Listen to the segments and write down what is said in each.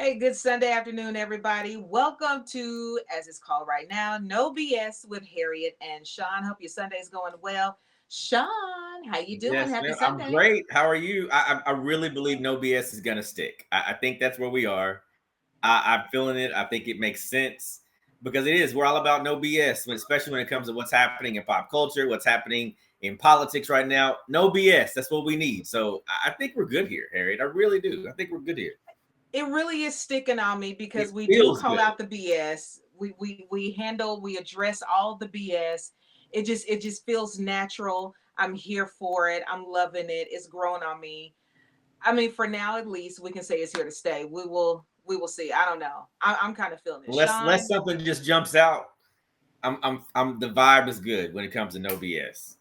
Hey, good Sunday afternoon, everybody. Welcome to, as it's called right now, No BS with Harriet and Sean. Hope your Sunday's going well. Sean, how you doing? Yes, Happy ma'am. I'm Sunday. great. How are you? I really believe no BS is gonna stick. I think that's where we are. I'm feeling it. I think it makes sense because it is. We're all about no BS, especially when it comes to what's happening in pop culture, what's happening in politics right now. No BS. That's what we need. So I think we're good here, Harriet. I really do. I think we're good here. It really is sticking on me because It we do feels call good. out the BS. We address all the BS. It just feels natural. I'm here for it. I'm loving it. It's growing on me. I mean, for now at least, we can say it's here to stay. We will see. I don't know. I'm kind of feeling it. Unless Sean, something just jumps out. I'm. The vibe is good when it comes to no BS.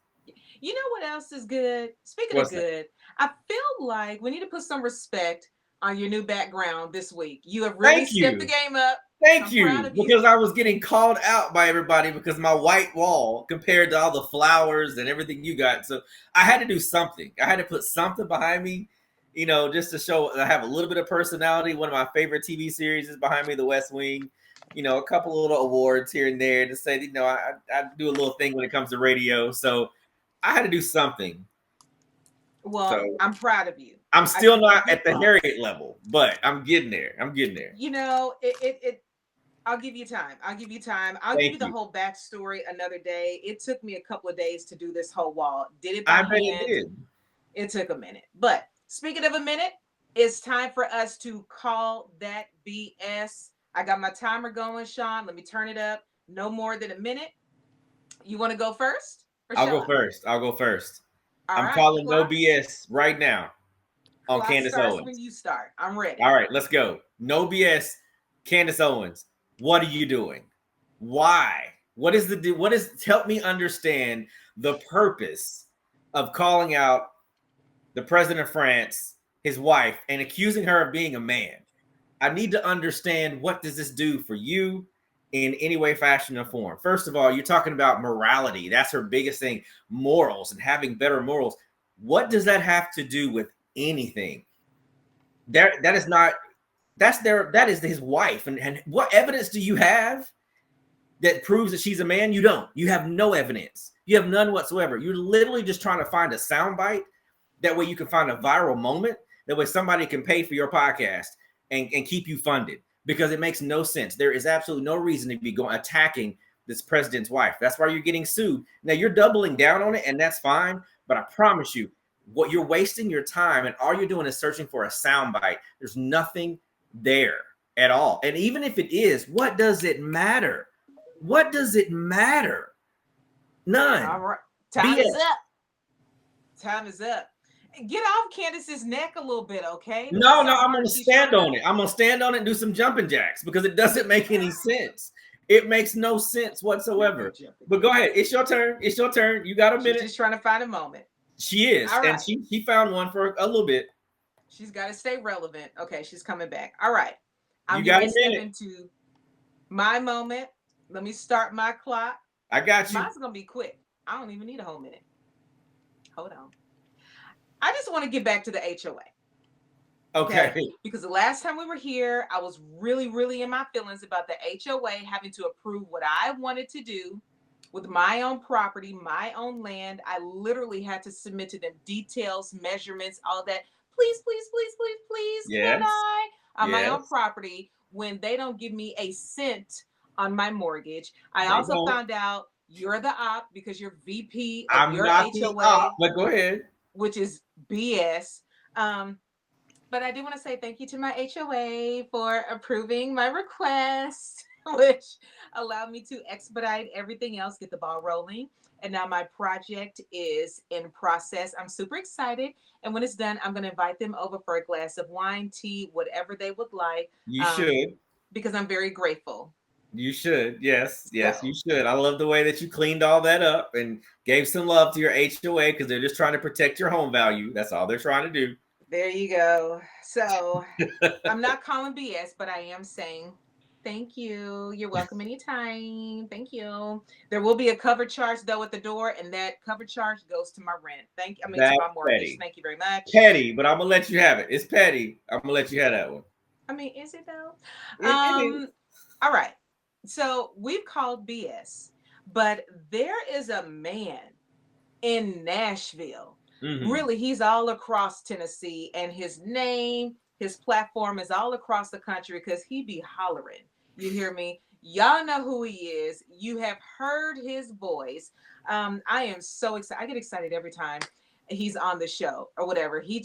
you know what else is good? Speaking of What's that? good, I feel like we need to put some respect on your new background this week. You have really Thank stepped the you. game up. Thank I'm proud you, of you. because I was getting called out by everybody because my white wall compared to all the flowers and everything you got. So I had to do something. I had to put something behind me, just to show I have a little bit of personality. One of my favorite TV series is behind me, The West Wing. A couple of little awards here and there to say, I do a little thing when it comes to radio. So I had to do something. Well, So I'm proud of you. I'm I still give you not good at the props. Harriet level, but I'm getting there. I'm getting there. I'll give you time. I'll give you time. I'll give you Thank the you. whole backstory another day. It took me a couple of days to do this whole wall. Did it by I bet it hand. did. It took a minute. But speaking of a minute, it's time for us to call that BS. I got my timer going, Sean. Let me turn it up. No more than a minute. You want to go first or I'll shall go I? first. I'll go first. All I'm right. calling no BS right now on Clock Candace starts when Owens. you start. I'm ready. All right, let's go. No BS. Candace Owens, what are you doing? Why? Help me understand the purpose of calling out the president of France, his wife, and accusing her of being a man. I need to understand, what does this do for you in any way, fashion, or form? First of all, you're talking about morality. That's her biggest thing, morals and having better morals. What does that have to do with anything? That is not, that is his wife. And what evidence do you have that proves that she's a man? You don't. You have no evidence. You have none whatsoever. You're literally just trying to find a soundbite. That way you can find a viral moment. That way somebody can pay for your podcast and keep you funded, because it makes no sense. There is absolutely no reason to be going attacking this president's wife. That's why you're getting sued. Now you're doubling down on it, and that's fine. But I promise you, what you're wasting your time, and all you're doing is searching for a soundbite. There's nothing there at all. And even if it is, what does it matter? What does it matter? All None. right. Time is BS. up. Time is up. Get off Candace's neck a little bit, okay? Look No, how I'm going hard to she's stand trying to. on it. I'm going to stand on it and do some jumping jacks, because it doesn't make any sense. It makes no sense Not no whatsoever. jumping But go jacks. ahead. It's your turn. It's your turn. You got a She's minute. just trying to find a moment. She is. All And right. she found one for a little bit. She's got to stay relevant. Okay, she's coming back. All right. I'm You getting got ready a to step minute. into my moment. Let me start my clock. I got you. Mine's going to be quick. I don't even need a whole minute. Hold on. I just want to get back to the HOA. Okay. Okay. Because the last time we were here, I was really, really in my feelings about the HOA having to approve what I wanted to do with my own property, my own land. I literally had to submit to them details, measurements, all that. Please, please, please, please, please, can Yes. I? On my own Yes. property when they don't give me a cent on my mortgage. I They also don't. found out you're the op because you're VP of I'm your not the op, HOA, but go ahead. which is BS. But I do want to say thank you to my HOA for approving my request, which allowed me to expedite everything else, get the ball rolling. And now my project is in process. I'm super excited. And when it's done, I'm going to invite them over for a glass of wine, tea, whatever they would like, You um, should. because I'm very grateful. You should. Yes. Yes, you So should. I love the way that you cleaned all that up and gave some love to your HOA, because they're just trying to protect your home value. That's all they're trying to there you go. So do. I'm not calling BS, but I am saying thank you. You're welcome anytime. Thank you. There will be a cover charge though at the door, and that cover charge goes to my rent. To That's my mortgage. petty. Thank you very much. Petty, but I'm gonna let you have it. It's petty. I'm gonna let you have that one. I mean, is it though? It is. All right. So we've called BS, but there is a man in Nashville. Mm-hmm. Really, he's all across Tennessee, and his name, his platform is all across the country because he be hollering. You hear me? Y'all know who he is. You have heard his voice. I am so excited. I get excited every time he's on the show or whatever. He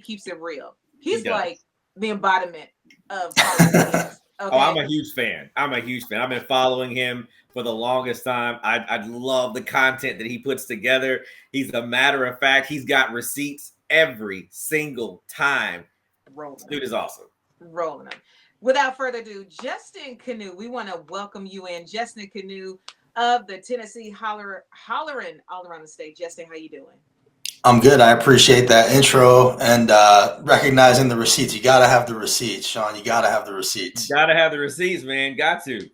keeps it real. He He's like does. the embodiment of calling BS. Oh, I'm Okay. a huge fan. I'm a huge fan. I've been following him for the longest time. I love the content that he puts together. He's a matter of fact. He's got receipts every single time. Rolling them. Dude is awesome. Rolling them. Without further ado, Justin Kanew, we want to welcome you in. Justin Kanew of the Tennessee Hollering all around the state. Justin, how you doing? I'm good. I appreciate that intro and recognizing the receipts. You got to have the receipts, Sean. You got to have the receipts. Gotta have the receipts, man. Got to.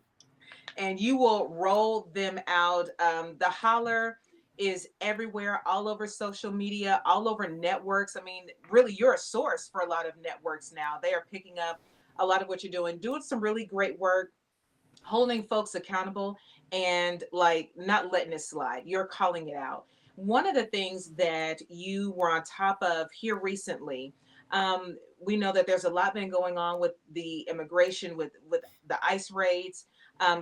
And you will roll them out. The Holler is everywhere, all over social media, all over networks. I mean, really, you're a source for a lot of networks now. They are picking up a lot of what you're doing some really great work, holding folks accountable and like not letting it slide. You're calling it out. One of the things that you were on top of here recently, we know that there's a lot been going on with the immigration, with the ICE raids.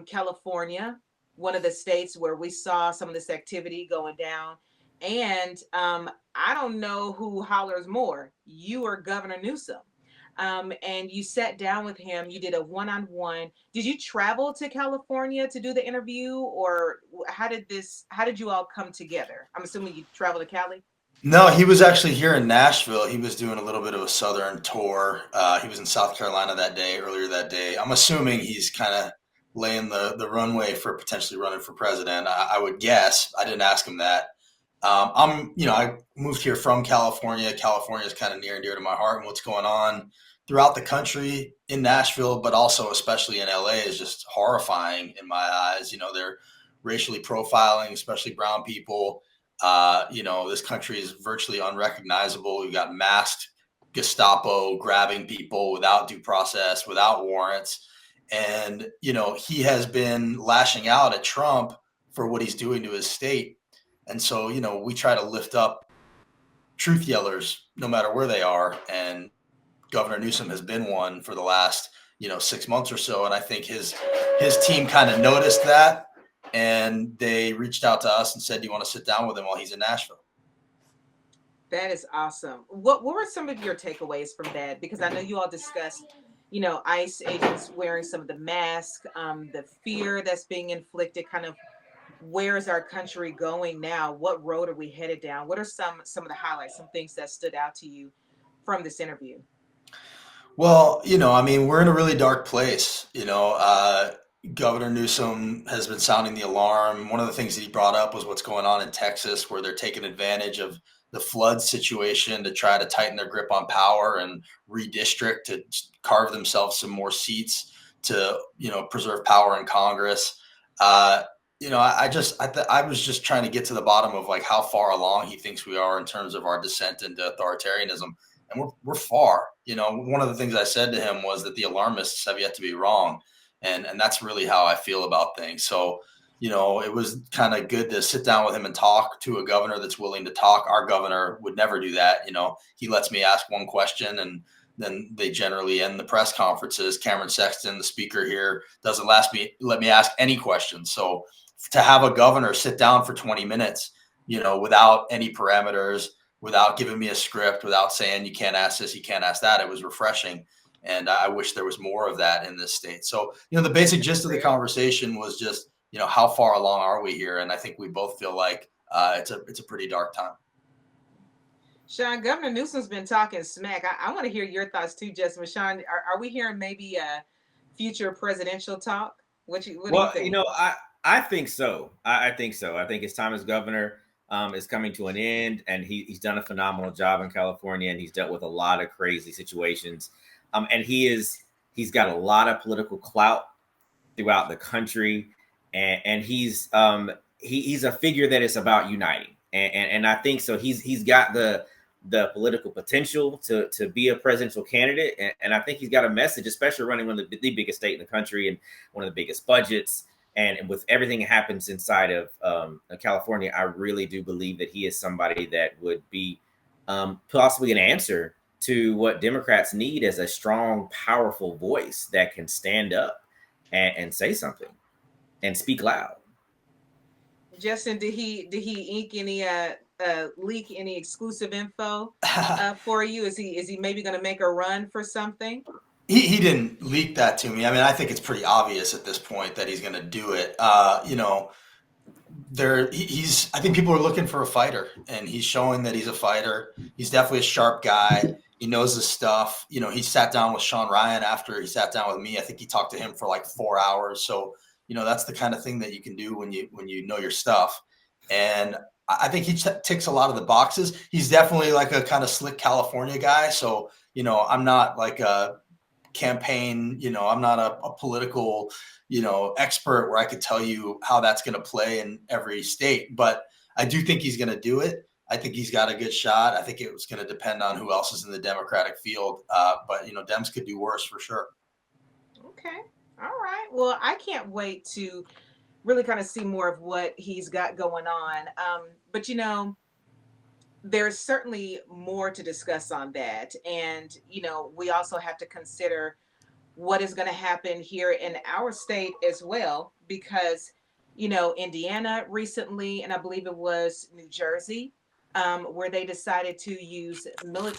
California, one of the states where we saw some of this activity going down. And I don't know who hollers more, you or Governor Newsom. And you sat down with him. You did a one-on-one. Did you travel to California to do the interview, or How did you all come together? I'm assuming you traveled to Cali. No, he was actually here in Nashville. He was doing a little bit of a southern tour. He was in South Carolina that day, earlier that day. I'm assuming he's kind of laying the runway for potentially running for president. I would guess. I didn't ask him that. I moved here from California. California is kind of near and dear to my heart, and what's going on throughout the country in Nashville, but also especially in LA is just horrifying in my eyes. They're racially profiling, especially brown people. This country is virtually unrecognizable. We've got masked Gestapo grabbing people without due process, without warrants. And, he has been lashing out at Trump for what he's doing to his state. And so, we try to lift up truth yellers no matter where they are. And Governor Newsom has been one for the last, 6 months or so. And I think his team kind of noticed that, and they reached out to us and said, "Do you want to sit down with him while he's in Nashville?" That is awesome. What were some of your takeaways from that? Because I know you all discussed, ICE agents wearing some of the masks, the fear that's being inflicted, kind of where is our country going now? What road are we headed down? What are some of the highlights, some things that stood out to you from this interview? Well, we're in a really dark place. Governor Newsom has been sounding the alarm. One of the things that he brought up was what's going on in Texas, where they're taking advantage of the flood situation to try to tighten their grip on power and redistrict to carve themselves some more seats to, preserve power in Congress. I was just trying to get to the bottom of like how far along he thinks we are in terms of our descent into authoritarianism, and we're far. One of the things I said to him was that the alarmists have yet to be wrong, and that's really how I feel about things. So, it was kind of good to sit down with him and talk to a governor that's willing to talk. Our governor would never do that. He lets me ask one question, and then they generally end the press conferences. Cameron Sexton, the speaker here, doesn't let me ask any questions. So to have a governor sit down for 20 minutes, without any parameters, without giving me a script, without saying you can't ask this, you can't ask that, it was refreshing. And I wish there was more of that in this state. So, the basic gist of the conversation was just, how far along are we here? And I think we both feel like it's a pretty dark time. Sean, Governor Newsom's been talking smack. I want to hear your thoughts too, Justin. Sean, are we hearing maybe a future presidential talk? What do you Well, think? I think so. I think so. I think his time as governor is coming to an end, and he's done a phenomenal job in California, and he's dealt with a lot of crazy situations. And he's got a lot of political clout throughout the country, and he's a figure that is about uniting, and I think so. He's got the political potential to be a presidential candidate. And I think he's got a message, especially running one of the biggest state in the country and one of the biggest budgets. And with everything that happens inside of California, I really do believe that he is somebody that would be possibly an answer to what Democrats need as a strong, powerful voice that can stand up and say something and speak loud. Justin, did he ink any leak any exclusive info for you? Is he maybe going to make a run for something? He didn't leak that to me. I mean, I think it's pretty obvious at this point that he's going to do it. He's. I think people are looking for a fighter, and he's showing that he's a fighter. He's definitely a sharp guy. He knows his stuff. He sat down with Sean Ryan after he sat down with me. I think he talked to him for like 4 hours. So that's the kind of thing that you can do when you know your stuff. And I think he ticks a lot of the boxes. He's definitely like a kind of slick California guy. So I'm not like a campaign, I'm not a political, expert where I could tell you how that's going to play in every state, but I do think he's going to do it. I think he's got a good shot. I think it was going to depend on who else is in the Democratic field. But Dems could do worse for sure. Okay. All right. Well, I can't wait to really kind of see more of what he's got going on. But there's certainly more to discuss on that. And, we also have to consider what is going to happen here in our state as well, because, Indiana recently, and I believe it was New Jersey, where they decided to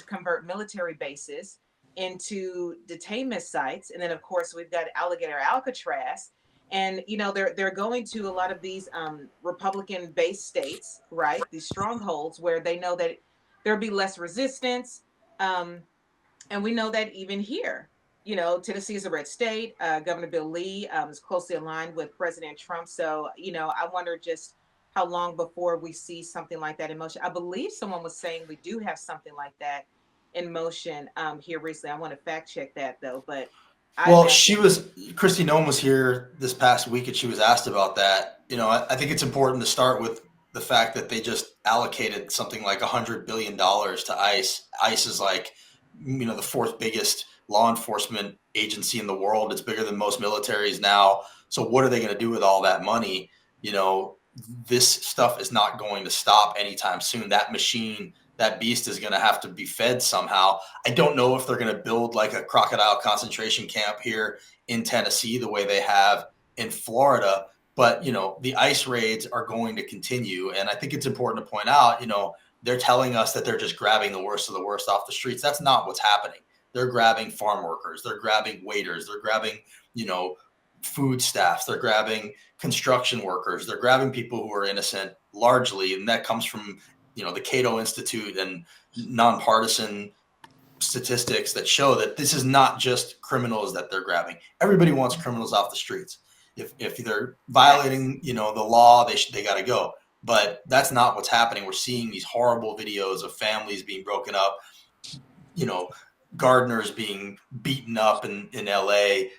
convert military bases into detainment sites. And then, of course, we've got Alligator Alcatraz. And they're going to a lot of these Republican-based states, right? These strongholds where they know that there'll be less resistance, and we know that even here, Tennessee is a red state. Governor Bill Lee is closely aligned with President Trump. So I wonder just how long before we see something like that in motion. I believe someone was saying we do have something like that in motion here recently. I want to fact check that though, but. Kristi Noem was here this past week and she was asked about that. I think it's important to start with the fact that they just allocated something like $100 billion to ICE. ICE is like, the fourth biggest law enforcement agency in the world. It's bigger than most militaries now. So what are they going to do with all that money? This stuff is not going to stop anytime soon. That machine, that beast is going to have to be fed somehow. I don't know if they're going to build like a crocodile concentration camp here in Tennessee the way they have in Florida, but the ICE raids are going to continue. And I think it's important to point out, they're telling us that they're just grabbing the worst of the worst off the streets. That's not what's happening. They're grabbing farm workers, they're grabbing waiters, they're grabbing, food staffs, they're grabbing construction workers, they're grabbing people who are innocent largely. And that comes from the Cato Institute and nonpartisan statistics that show that this is not just criminals that they're grabbing. Everybody wants criminals off the streets. If they're violating, the law, they got to go. But that's not what's happening. We're seeing these horrible videos of families being broken up, gardeners being beaten up in LA,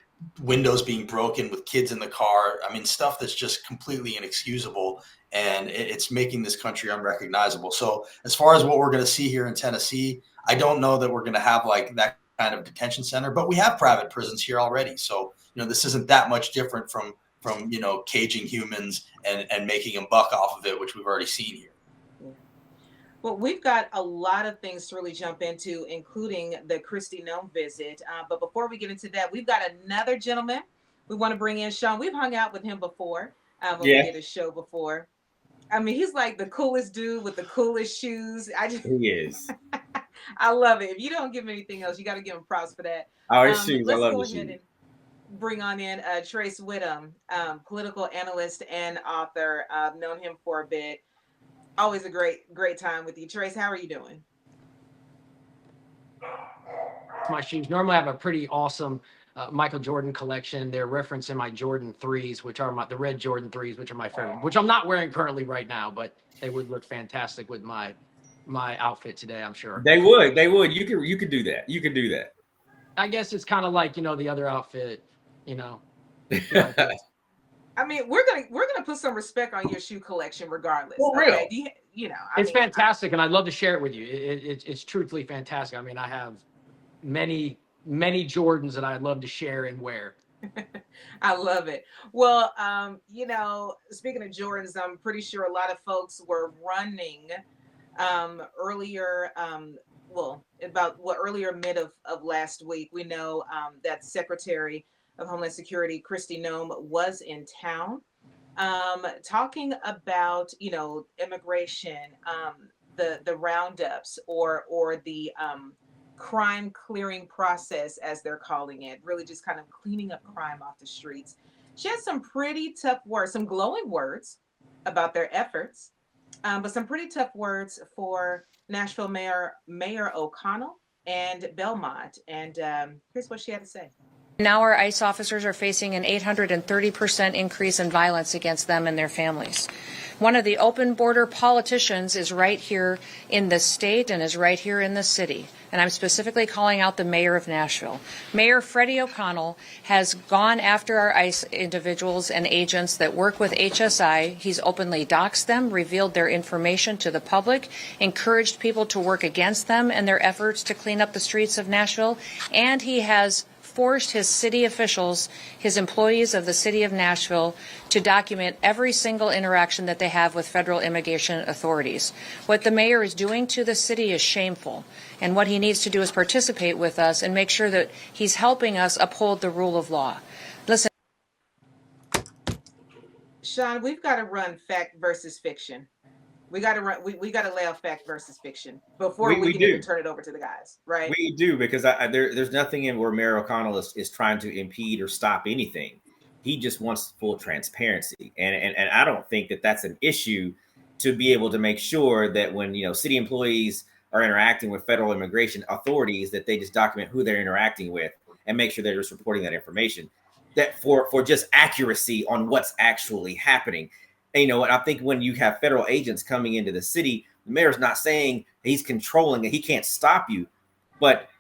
windows being broken with kids in the car. I mean, stuff that's just completely inexcusable. And it's making this country unrecognizable. So as far as what we're going to see here in Tennessee, I don't know that we're going to have like that kind of detention center, but we have private prisons here already. So, this isn't that much different from caging humans and making a buck off of it, which we've already seen here. Well, we've got a lot of things to really jump into, including the Kristi Noem visit. But before we get into that, we've got another gentleman we want to bring in, Sean. We've hung out with him before when we did a show before. I mean, he's like the coolest dude with the coolest shoes. He is. I love it. If you don't give him anything else, you got to give him props for that. Oh, his shoes. Let's I love go his ahead shoes. And bring on in Tres Wittum, political analyst and author. I've known him for a bit. Always a great time with you. Trace, how are you doing? My shoes. Normally I have a pretty awesome Michael Jordan collection. They're referencing my Jordan 3s, which are the red Jordan 3s, which are my favorite, which I'm not wearing currently right now, but they would look fantastic with my outfit today, I'm sure. They would. You could do that. You could do that. I guess it's kind of like, the other outfit, I mean, we're gonna put some respect on your shoe collection, regardless. For real. Okay, It's fantastic, and I'd love to share it with you. It's truthfully fantastic. I mean, I have many Jordans that I'd love to share and wear. I love it. Well, speaking of Jordans, I'm pretty sure a lot of folks were running earlier. Earlier mid of last week. We know that Secretary of Homeland Security Kristi Noem was in town, talking about immigration, the roundups or the crime clearing process, as they're calling it, really just kind of cleaning up crime off the streets. She had some pretty tough words, some glowing words about their efforts, but some pretty tough words for Nashville Mayor O'Connell and Belmont. And here's what she had to say. Now our ICE officers are facing an 830% increase in violence against them and their families. One of the open border politicians is right here in the state and is right here in the city. And I'm specifically calling out the mayor of Nashville. Mayor Freddie O'Connell has gone after our ICE individuals and agents that work with HSI. He's openly doxed them, revealed their information to the public, encouraged people to work against them and their efforts to clean up the streets of Nashville, and he has forced his city officials, his employees of the city of Nashville, to document every single interaction that they have with federal immigration authorities. What the mayor is doing to the city is shameful, and what he needs to do is participate with us and make sure that he's helping us uphold the rule of law. Listen, Sean, we've got to run fact versus fiction. We got to run. We got to lay out fact versus fiction before we can even turn it over to the guys, right? We do, because there's nothing in where Mayor O'Connell is trying to impede or stop anything. He just wants full transparency, and I don't think that that's an issue to be able to make sure that when city employees are interacting with federal immigration authorities, that they just document who they're interacting with and make sure they're just reporting that information. That for just accuracy on what's actually happening. And, I think when you have federal agents coming into the city, the mayor's not saying he's controlling it. He can't stop you, but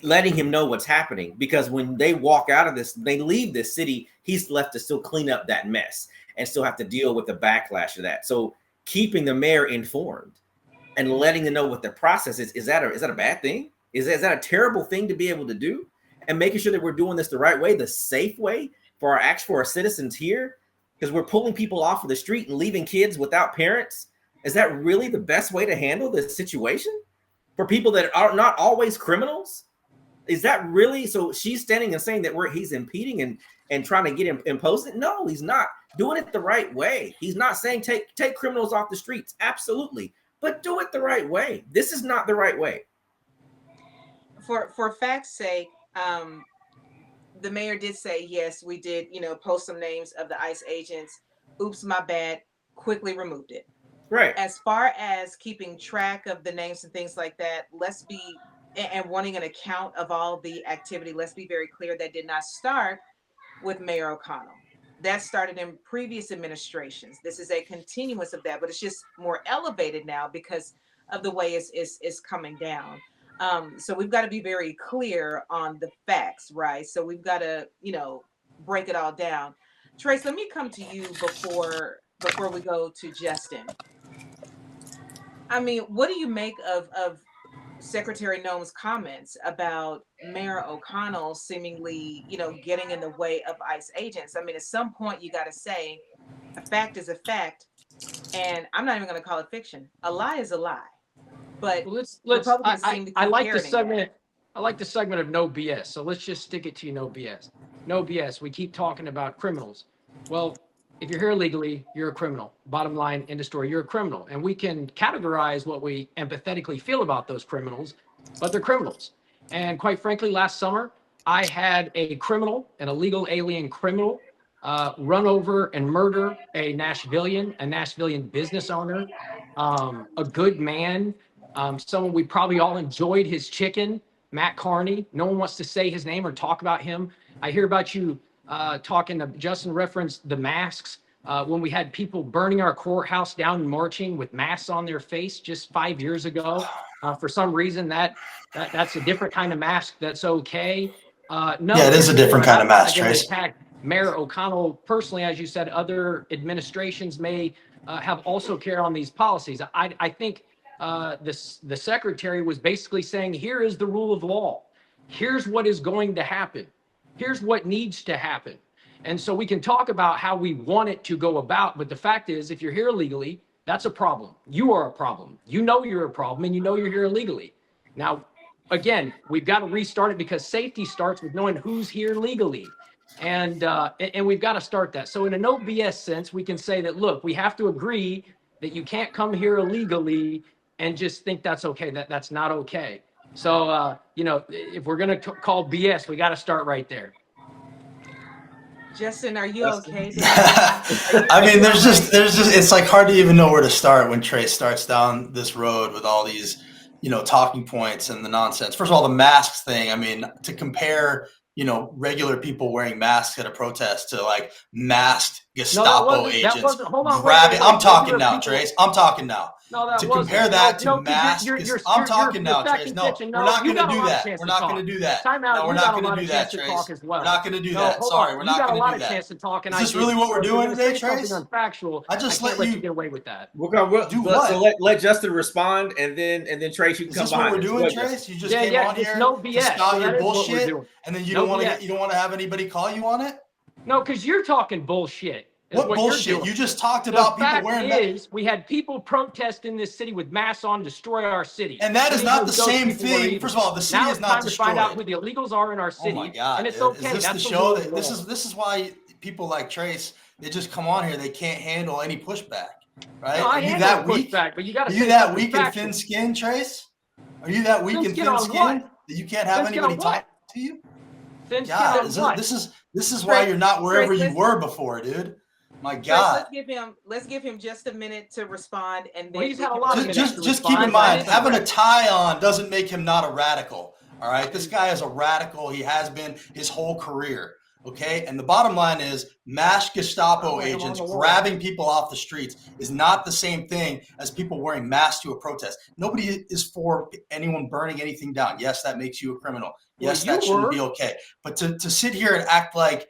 letting him know what's happening, because when they walk out of this, they leave this city, he's left to still clean up that mess and still have to deal with the backlash of that. So keeping the mayor informed and letting them know what the process is that a bad thing? Is that a terrible thing to be able to do? And making sure that we're doing this the right way, the safe way for our citizens here, because we're pulling people off of the street and leaving kids without parents. Is that really the best way to handle this situation for people that are not always criminals? Is that really? So she's standing and saying that he's impeding and trying to get him imposed. No, he's not doing it the right way. He's not saying take criminals off the streets. Absolutely. But do it the right way. This is not the right way. For fact's sake, the mayor did say, yes, we did, post some names of the ICE agents. Oops, my bad. Quickly removed it. Right. As far as keeping track of the names and things like that, and wanting an account of all the activity, let's be very clear, that did not start with Mayor O'Connell. That started in previous administrations. This is a continuance of that, but it's just more elevated now because of the way it's coming down. So we've got to be very clear on the facts, right? So we've got to, break it all down. Trace, let me come to you before we go to Justin. I mean, what do you make of Secretary Noem's comments about Mayor O'Connell seemingly, getting in the way of ICE agents? I mean, at some point you got to say a fact is a fact, and I'm not even going to call it fiction. A lie is a lie. But I like the segment. I like the segment of no BS. So let's just stick it to no BS. No BS. We keep talking about criminals. Well, if you're here illegally, you're a criminal. Bottom line, end of story, you're a criminal. And we can categorize what we empathetically feel about those criminals, but they're criminals. And quite frankly, last summer, I had a criminal, an illegal alien criminal, run over and murder a Nashvillian business owner, a good man, someone we probably all enjoyed his chicken, Matt Carney. No one wants to say his name or talk about him. I hear about you talking to Justin referenced the masks when we had people burning our courthouse down and marching with masks on their face just 5 years ago. For some reason, that's a different kind of mask that's okay. No, yeah, it is a different kind of mask, Trace. Mayor O'Connell personally, as you said, other administrations may have also carried on these policies. I think the secretary was basically saying, here is the rule of law. Here's what is going to happen. Here's what needs to happen. And so we can talk about how we want it to go about. But the fact is, if you're here illegally, that's a problem. You are a problem. You know you're a problem, and you know you're here illegally. Now, again, we've got to restart it because safety starts with knowing who's here legally. And we've got to start that. So in a no BS sense, we can say that, look, we have to agree that you can't come here illegally and just think that's okay. That's not okay. So, if we're going to call BS, we got to start right there. Justin, are you Justin. okay? I mean, there's just, it's like hard to even know where to start when Trey starts down this road with all these, talking points and the nonsense. First of all, the masks thing. I mean, to compare, regular people wearing masks at a protest to like masked Gestapo agents grabbing. I'm talking now, Trace. I'm talking now. No, that to wasn't. compare that No, to mask. I'm talking now, Trace. No, we're not going to do that. We're not going to do that. No, we're not going to do that, Trace. We're not going to do that. Sorry, we're not going to do that. You got a lot of chance to talk, and is this really what we're doing today, Trace? Unfactual. I just let you get away with that. We'll do what? So let Justin respond, and then Trace, you can come behind. Is this what we're doing, Trace? You just came on here to spout your bullshit, and then you don't want to have anybody call you on it? No, because you're talking bullshit. What bullshit? You just talked about people wearing masks. We had people protest in this city with masks on, destroy our city. And that is not the same thing. First of all, the city is not destroyed. Now it's time to find out who the illegals are in our city. Oh my God. And it's okay. Is this the show that this is why people like Trace, they just come on here, they can't handle any pushback. Right? No, are you that weak? But you gotta are you that weak and thin skin, Trace? Are you that weak and thin skin that you can't have anybody talk to you? Thin skin on what? This is why you're not wherever you were before, dude. My God. Let's give him just a minute to respond, and then he's had a lot of minutes just keep in mind, having a tie on doesn't make him not a radical. All right, this guy is a radical. He has been his whole career. Okay, and the bottom line is, masked Gestapo agents grabbing people off the streets is not the same thing as people wearing masks to a protest. Nobody is for anyone burning anything down. Yes, that makes you a criminal. Yes, that shouldn't be okay. But to sit here and act like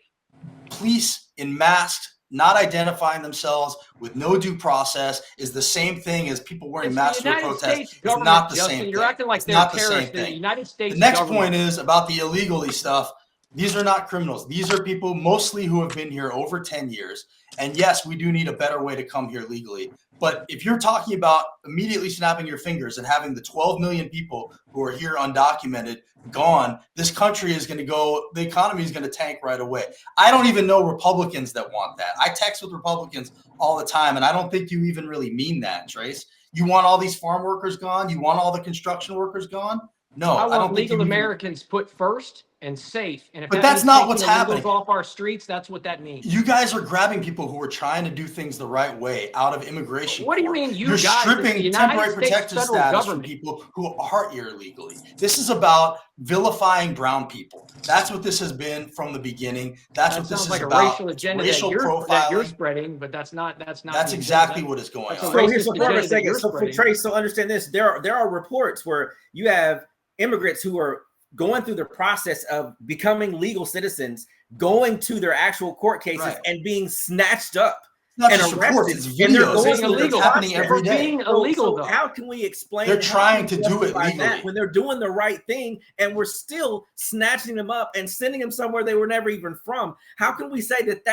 police in masks, not identifying themselves with no due process, is the same thing as people wearing masks to a protest. It's not the same thing. You're acting like they're terrorists. The United States. The next point is about the illegally stuff. These are not criminals. These are people mostly who have been here over 10 years. And yes, we do need a better way to come here legally. But if you're talking about immediately snapping your fingers and having the 12 million people who are here undocumented gone, this country is going to go, the economy is going to tank right away. I don't even know Republicans that want that. I text with Republicans all the time, and I don't think you even really mean that, Trace. You want all these farm workers gone? You want all the construction workers gone? No, I don't think legal Americans put first and safe. And if but that's not what's happening. Off our streets, that's what that means. You guys are grabbing people who are trying to do things the right way out of immigration. What do you mean, you're guys? Stripping temporary protected status from people who are here illegally. This is about vilifying brown people. That's what this has been from the beginning. That's what this is about. A racial agenda racial profiling that you're spreading, but that's not. That's exactly what is going on. So here's a second. So for Trace, so understand this: there are reports where you have immigrants who are going through the process of becoming legal citizens, going to their actual court cases and being snatched up and arrested. And they're going illegal. Happening every day. Being illegal, so how can we explain? They're trying to do it legally when they're doing the right thing, and we're still snatching them up and sending them somewhere they were never even from. How can we say that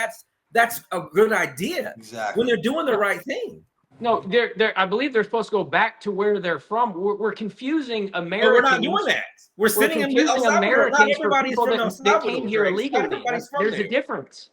that's a good idea? Exactly. When they're doing the right thing. No, I believe they're supposed to go back to where they're from. We're confusing Americans. But we're not doing that. We're sending them to Americans for people that came here illegally. There's a difference.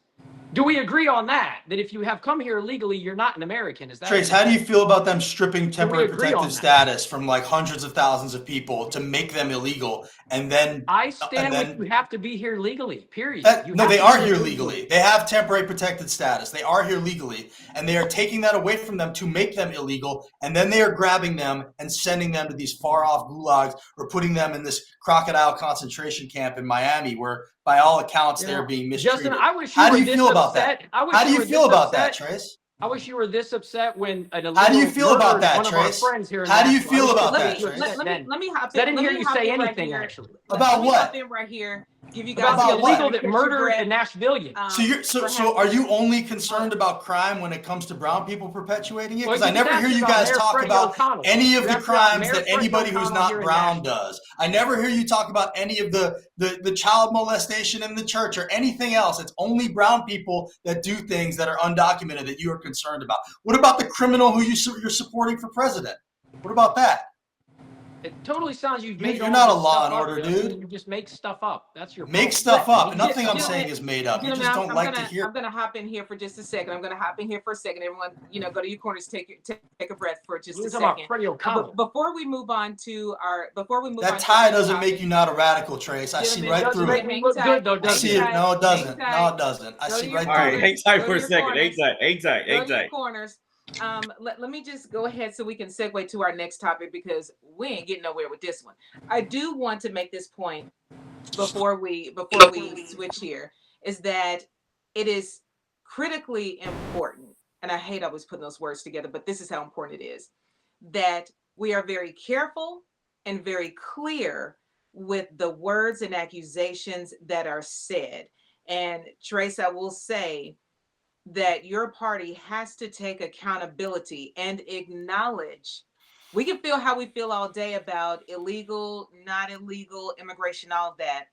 Do we agree on that? That if you have come here illegally, you're not an American? Is that Trace? How do you feel about them stripping temporary protected status from like hundreds of thousands of people to make them illegal? And then I stand with you have to be here legally. Period. No, they are here legally. They have temporary protected status. They are here legally, and they are taking that away from them to make them illegal. And then they are grabbing them and sending them to these far off gulags or putting them in this crocodile concentration camp in Miami, where by all accounts they're being mistreated. Justin, I wish How do you feel about that? How do you feel about that, Trace? I wish you were this upset when an How do you illegal feel about murdered that, one of our Trace? friends here in How do you Nashville. I feel wish about were that, this Trace? upset then. let me hop I in. didn't Let hear me you hop say in right anything, here. actually. About Let me what? hop in right here. Give you guys About the About what? illegal that catch your murdered breath. a Nashvilleian. So are you only concerned about crime when it comes to brown people perpetuating it? Well, Because I you just never asked hear me you about guys Mayor talk Freddie about O'Connell. any of You the asked me about crimes Mayor that Freddie anybody who's O'Connell here not in brown Nashville. does. I never hear you talk about any of the child molestation in the church or anything else. It's only brown people that do things that are undocumented that you are concerned about. What about the criminal who you're supporting for president? What about that? It totally sounds you've made You're all not a this law stuff and up, order, Billy. dude. You just make stuff up. That's your Make problem. stuff up. You make Nothing I'm stuff saying up. is made up. You Gentlemen, just don't like to I'm hear. gonna hop in here for just a second. I'm gonna hop in here for a second. Everyone, go to your corners, take a breath for just We're a talking about second. Freddie O'Connell. Before we move on to That to tie our next doesn't make topic, you not a radical, Trace. I see gentlemen, right Doesn't through make it. me hang look tight, good, though, I does see it? it. No, it hang doesn't. tight. No, it doesn't. I Go to see your right All through right, it. hang corners. tight Go for to a your second. Hang corners. tight. Hang tight. Go Hang to your tight. corners. Let me just go ahead so we can segue to our next topic because we ain't getting nowhere with this one. I do want to make this point before we switch here is that it is critically important, and I hate always putting those words together, but this is how important it is that we are very careful and very clear with the words and accusations that are said. And Trace, I will say that your party has to take accountability and acknowledge. We can feel how we feel all day about illegal, not illegal, immigration, all of that.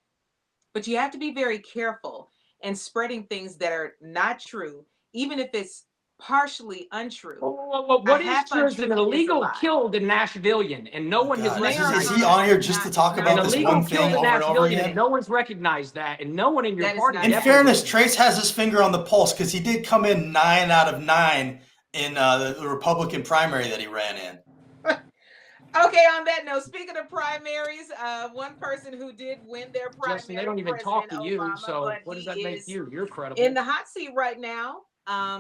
But you have to be very careful in spreading things that are not true, even if it's partially untrue. A What is half true is an untruth is a illegal lie. killed a Nashvilleian, and no Oh one has God, Mayor is recognized he that. on O'Connell here is just to not talk Mayor An about this O'Connell illegal one is killed thing a over and over Nashvilleian, and again? no one's recognized that, and no one in your That is party not In true. fairness, definitely. Trace has his finger on the pulse because he did come in 9 out of 9 in the Republican primary that he ran in. Okay, on that note, speaking of primaries, one person who did win their Justin, they primary, don't even talk President to you, Obama, so but what does he that make is you? You're in credible. the hot seat right now.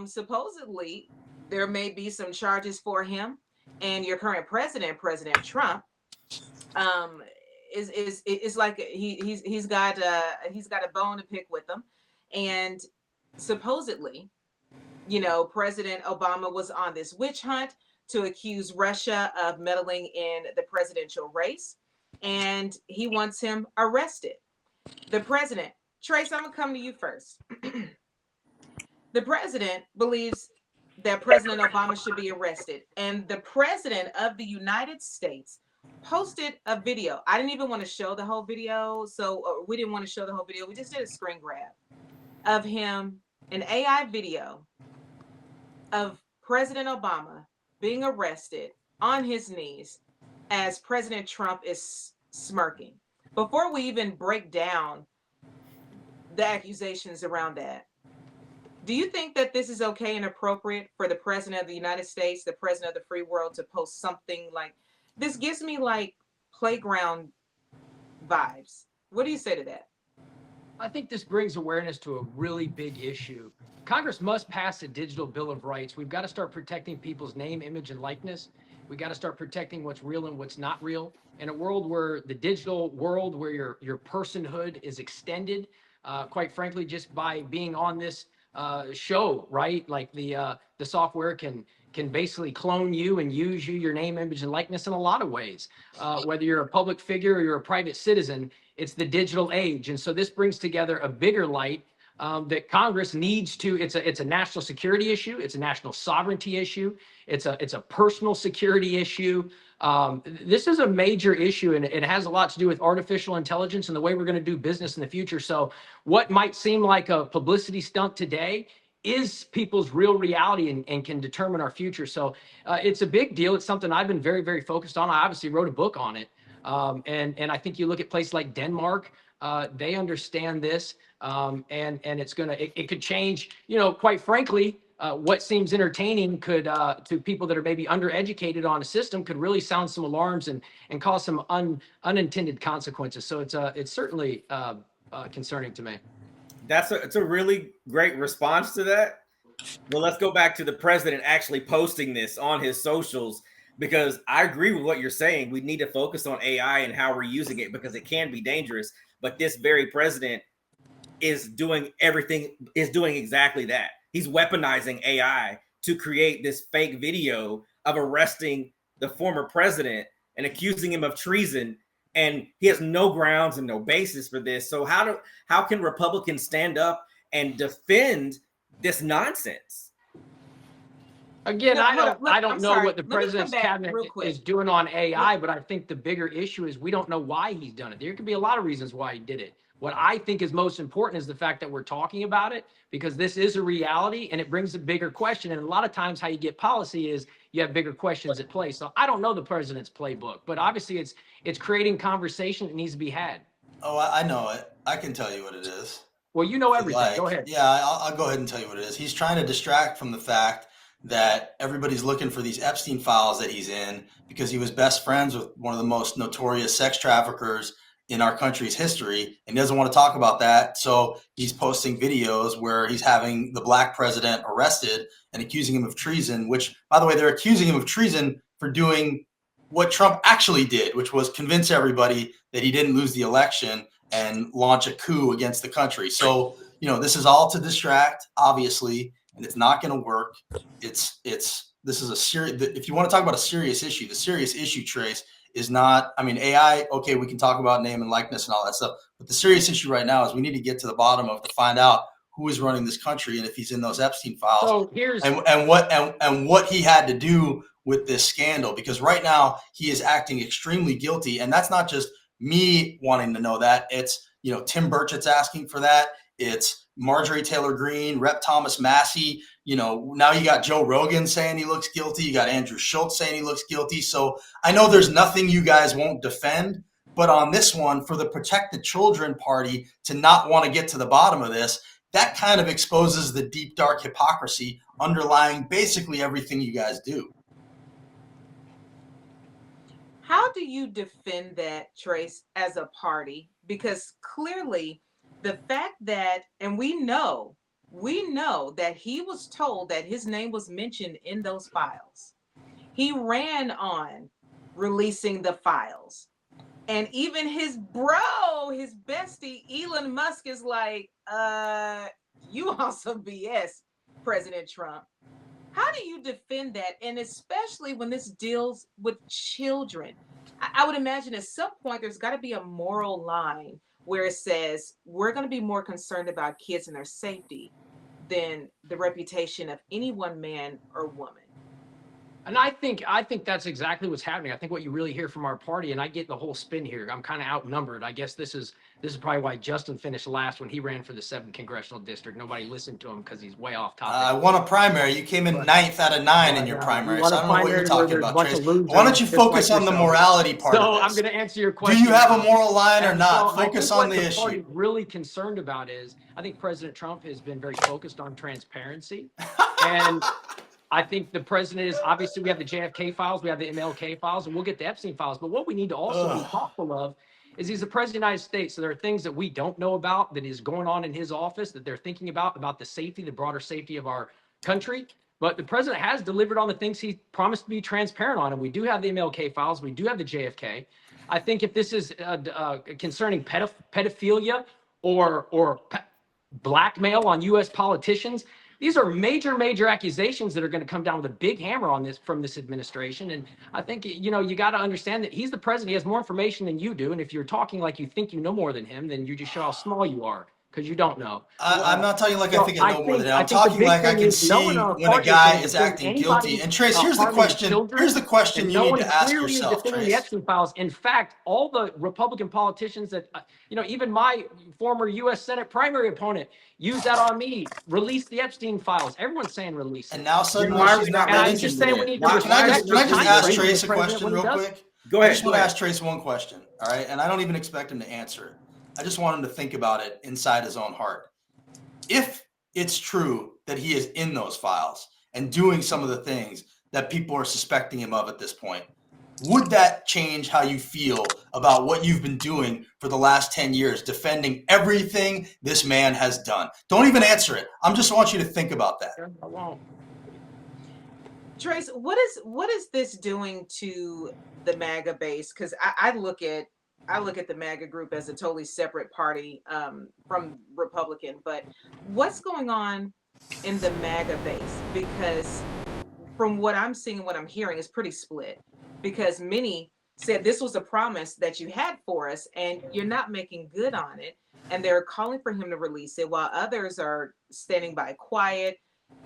Supposedly, there may be some charges for him, and your current president, President Trump, um, is like he's got a bone to pick with them, and supposedly, President Obama was on this witch hunt to accuse Russia of meddling in the presidential race, and he wants him arrested. The president, Trace, I'm gonna come to you first. The president believes that President Obama should be arrested, and the president of the United States posted a video. I didn't even want to show the whole video, so we didn't want to show the whole video. We just did a screen grab of him, an AI video of President Obama being arrested on his knees as President Trump is smirking. Before we even break down the accusations around that, do you think that this is okay and appropriate for the president of the United States, the president of the free world, to post something like this? Gives me like playground vibes. What do you say to that? I think this brings awareness to a really big issue. Congress must pass a digital bill of rights. We've got to start protecting people's name, image, and likeness. We got to start protecting what's real and what's not real. In a world where the digital world, where your personhood is extended, quite frankly, just by being on this show, right? Like the software can basically clone you and use you, your name, image, and likeness in a lot of ways. Whether you're a public figure or you're a private citizen, it's the digital age. And so this brings together a bigger light that Congress needs to. It's a national security issue. It's a national sovereignty issue. It's a personal security issue. This is a major issue, and it has a lot to do with artificial intelligence and the way we're going to do business in the future. So what might seem like a publicity stunt today is people's real reality and can determine our future. So it's a big deal. It's something I've been very, very focused on. I obviously wrote a book on it. And I think you look at places like Denmark, they understand this, and it could change. Quite frankly, what seems entertaining could to people that are maybe undereducated on a system could really sound some alarms and cause some unintended consequences. So it's certainly concerning to me. It's a really great response to that. Well, let's go back to the president actually posting this on his socials, because I agree with what you're saying. We need to focus on AI and how we're using it because it can be dangerous. But this very president is doing exactly that. He's weaponizing AI to create this fake video of arresting the former president and accusing him of treason, and he has no grounds and no basis for this. So how can Republicans stand up and defend this nonsense? Again, No, I hold on. don't I don't I'm know sorry. what the Let me come president's back cabinet real quick. is doing on AI, but I think the bigger issue is we don't know why he's done it. There could be a lot of reasons why he did it. What I think is most important is the fact that we're talking about it, because this is a reality and it brings a bigger question. And a lot of times how you get policy is you have bigger questions at play. So I don't know the president's playbook, but obviously it's creating conversation that needs to be had. Oh, I know it. I can tell you what it is. Well, you know If you'd everything. Go like. ahead. Yeah, I'll go ahead and tell you what it is. He's trying to distract from the fact that everybody's looking for these Epstein files that he's in because he was best friends with one of the most notorious sex traffickers in our country's history, and he doesn't want to talk about that. So he's posting videos where he's having the black president arrested and accusing him of treason, which, by the way, they're accusing him of treason for doing what Trump actually did, which was convince everybody that he didn't lose the election and launch a coup against the country. So, this is all to distract, obviously, and it's not going to work. This is a serious, if you want to talk about a serious issue, the serious issue, Trace, is not, AI, okay, we can talk about name and likeness and all that stuff, but the serious issue right now is we need to get to the bottom of to find out who is running this country and if he's in those Epstein files, So here's and what he had to do with this scandal, because right now he is acting extremely guilty, and that's not just me wanting to know that. It's Tim Burchett's asking for that. It's Marjorie Taylor Greene, Rep. Thomas Massey. Now you got Joe Rogan saying he looks guilty. You got Andrew Schultz saying he looks guilty. So I know there's nothing you guys won't defend, but on this one, for the Protect the Children party to not want to get to the bottom of this, that kind of exposes the deep, dark hypocrisy underlying basically everything you guys do. How do you defend that, Trace, as a party? Because clearly the fact that, and we know that he was told that his name was mentioned in those files. He ran on releasing the files. And even his bestie, Elon Musk, is like, you on some BS, President Trump. How do you defend that? And especially when this deals with children, I would imagine at some point there's got to be a moral line where it says we're going to be more concerned about kids and their safety than the reputation of any one man or woman. And I think that's exactly what's happening. I think what you really hear from our party, and I get the whole spin here. I'm kind of outnumbered. I guess this is probably why Justin finished last when he ran for the 7th congressional district. Nobody listened to him because he's way off topic. I won a primary. You came in 9th out of 9 in your primary. So I don't know what you're talking about, Trace. Why don't you focus on the morality part of this? I'm going to answer your question. Do you have a moral line or not? Focus on the issue. What the party really concerned about is, I think President Trump has been very focused on transparency. And I think the president is, obviously we have the JFK files, we have the MLK files, and we'll get the Epstein files. But what we need to also be thoughtful of is he's the president of the United States. So there are things that we don't know about that is going on in his office that they're thinking about the safety, the broader safety of our country. But the president has delivered on the things he promised to be transparent on. And we do have the MLK files. We do have the JFK. I think if this is concerning pedophilia or blackmail on U.S. politicians, these are major accusations that are going to come down with a big hammer on this from this administration. And I think, you got to understand that he's the president. He has more information than you do. And if you're talking like you think you know more than him, then you just show how small you are because you don't know. I'm not talking like I think I know more than him. I'm talking like I can see when a guy is acting guilty. And Trace, here's the question. Here's the question you need to ask yourself, Trace. The Epstein files. In fact, all the Republican politicians that, even my former U.S. Senate primary opponent used that on me. Release the Epstein files. Everyone's saying release it. And now suddenly she's not and that I'm just saying we need to Can I respect just ask Trace a question real quick? Go ahead. I just want to ask Trace one question, all right? And I don't even expect him to answer it. I just want him to think about it inside his own heart. If it's true that he is in those files and doing some of the things that people are suspecting him of at this point, would that change how you feel about what you've been doing for the last 10 years, defending everything this man has done? Don't even answer it. I just want you to think about that. I won't. Trace, what is this doing to the MAGA base? Because I look at the MAGA group as a totally separate party from Republican. But what's going on in the MAGA base? Because from what I'm seeing and what I'm hearing, is pretty split, because many said this was a promise that you had for us and you're not making good on it. And they're calling for him to release it, while others are standing by quiet.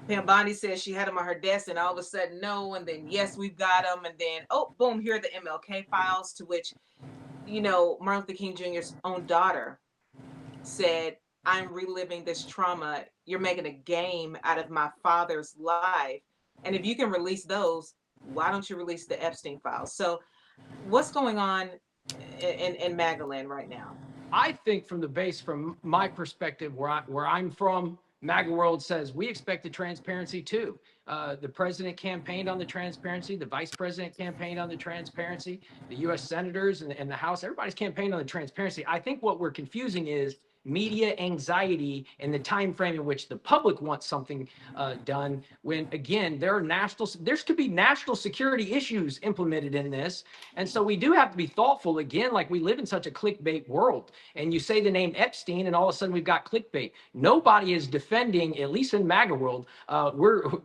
Pam Bondi says she had him on her desk, and all of a sudden, no. And then, yes, we've got him. And then, oh, boom, here are the MLK files, to which, Martin Luther King Jr.'s own daughter said, I'm reliving this trauma. You're making a game out of my father's life. And if you can release those, why don't you release the Epstein files? So, what's going on in Magaland right now? I think from my perspective, where I'm from, MAGA World says we expected transparency too. The president campaigned on the transparency. The vice president campaigned on the transparency. The U.S. senators and the House, everybody's campaigned on the transparency. I think what we're confusing is media anxiety and the time frame in which the public wants something done, when again there could be national security issues implemented in this. And so we do have to be thoughtful. Again, like, we live in such a clickbait world, and you say the name Epstein and all of a sudden we've got clickbait. Nobody is defending, at least in MAGA world,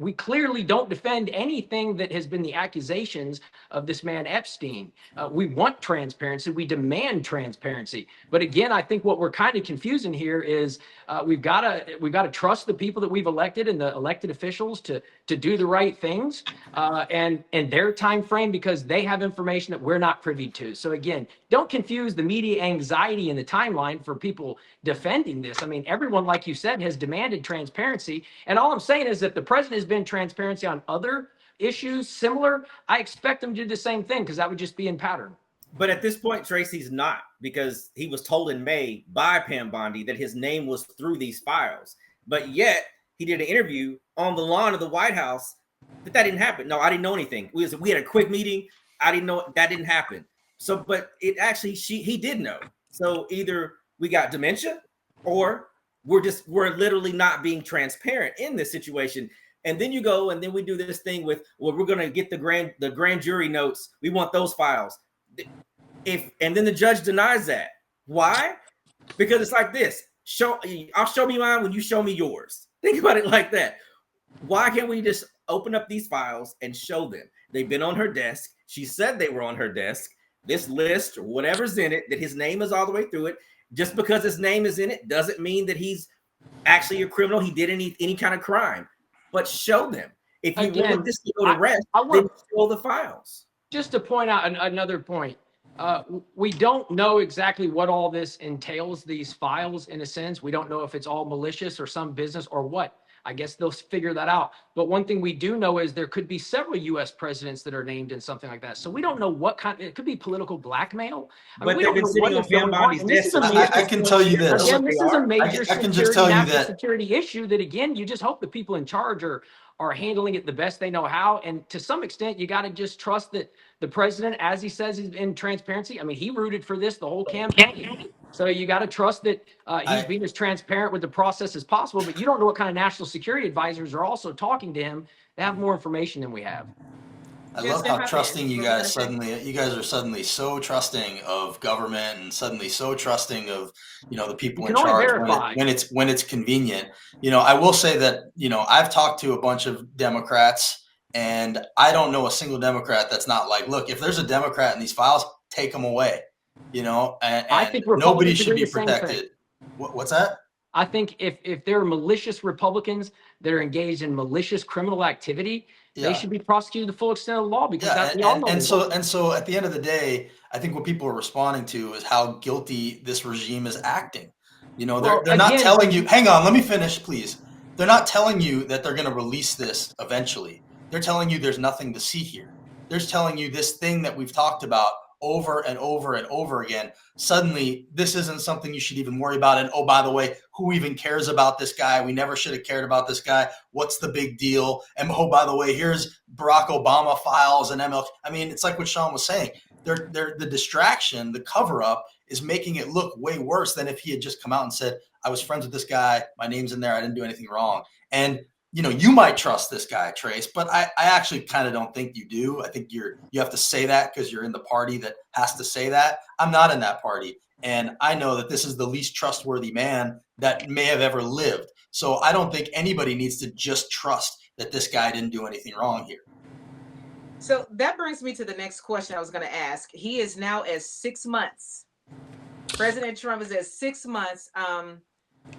we clearly don't defend anything that has been the accusations of this man Epstein. We want transparency, we demand transparency. But again, I think what we're kind of confusing here is we've got to trust the people that we've elected and the elected officials to do the right things and their time frame, because they have information that we're not privy to. So again, don't confuse the media anxiety and the timeline for people defending this. I mean, everyone, like you said, has demanded transparency, and all I'm saying is that the president has been transparency on other issues similar. I expect them to do the same thing, because that would just be in pattern. But at this point, Tracy's not, because he was told in May by Pam Bondi that his name was through these files. But yet he did an interview on the lawn of the White House that didn't happen. No, I didn't know anything. We had a quick meeting. I didn't know that didn't happen. So, but it actually, he did know. So either we got dementia, or we're literally not being transparent in this situation. And then you go, and then we do this thing with, well, we're going to get the grand jury notes. We want those files. And then the judge denies that. Why? Because it's like this. I'll show me mine when you show me yours. Think about it like that. Why can't we just open up these files and show them? They've been on her desk. She said they were on her desk. This list, or whatever's in it, that his name is all the way through it. Just because his name is in it doesn't mean that he's actually a criminal. He did any kind of crime. But show them. If you want this to go to rest, then show the files. Just to point out another point, we don't know exactly what all this entails, these files, in a sense. We don't know if it's all malicious or some business or what. I guess they'll figure that out. But one thing we do know is there could be several U.S. presidents that are named in something like that. So we don't know what kind. It could be political blackmail. But they've been sitting on Pam Bondi's desk. I can tell you this. Again, this is a major security issue that, again, you just hope the people in charge are handling it the best they know how. And to some extent, you got to just trust that the president, as he says, is in transparency. I mean, he rooted for this the whole campaign. So you got to trust that he's being as transparent with the process as possible. But you don't know what kind of national security advisors are also talking to him to have more information than we have. I love how trusting you guys are suddenly so trusting of government, and suddenly so trusting of, the people in charge when it's convenient. I will say that, I've talked to a bunch of Democrats, and I don't know a single Democrat that's not like, look, if there's a Democrat in these files, take them away, and I think nobody should be protected. What's that? I think if there are malicious Republicans that are engaged in malicious criminal activity, they should be prosecuted to the full extent of the law, because that's the and so at the end of the day, I think what people are responding to is how guilty this regime is acting. They're not telling you, hang on, let me finish, please. They're not telling you that they're going to release this eventually. They're telling you there's nothing to see here. They're telling you this thing that we've talked about over and over and over again. Suddenly, this isn't something you should even worry about. And oh, by the way, who even cares about this guy? We never should have cared about this guy. What's the big deal? And oh, by the way, here's Barack Obama files and ML. I mean, it's like what Sean was saying. The distraction, the cover up is making it look way worse than if he had just come out and said, I was friends with this guy. My name's in there. I didn't do anything wrong. And you might trust this guy, Trace, but I actually kind of don't think you do. I think you have to say that because you're in the party that has to say that. I'm not in that party. And I know that this is the least trustworthy man that may have ever lived. So I don't think anybody needs to just trust that this guy didn't do anything wrong here. So that brings me to the next question I was going to ask. He is now at 6 months. President Trump is at 6 months.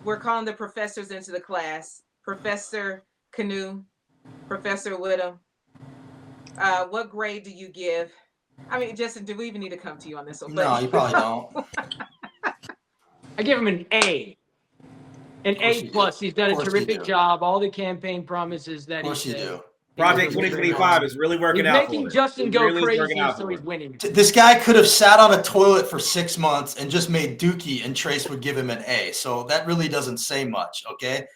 We're calling the professors into the class. Professor Kanew, Professor Wittum. What grade do you give? I mean, Justin, do we even need to come to you on this one? No, you probably don't. I give him an A. An A plus. He's done a terrific job. All the campaign promises that he said. Project 2025 is really working out. He's making Justin go crazy, so he's winning. This guy could have sat on a toilet for 6 months and just made Dookie, and Trace would give him an A. So that really doesn't say much, okay?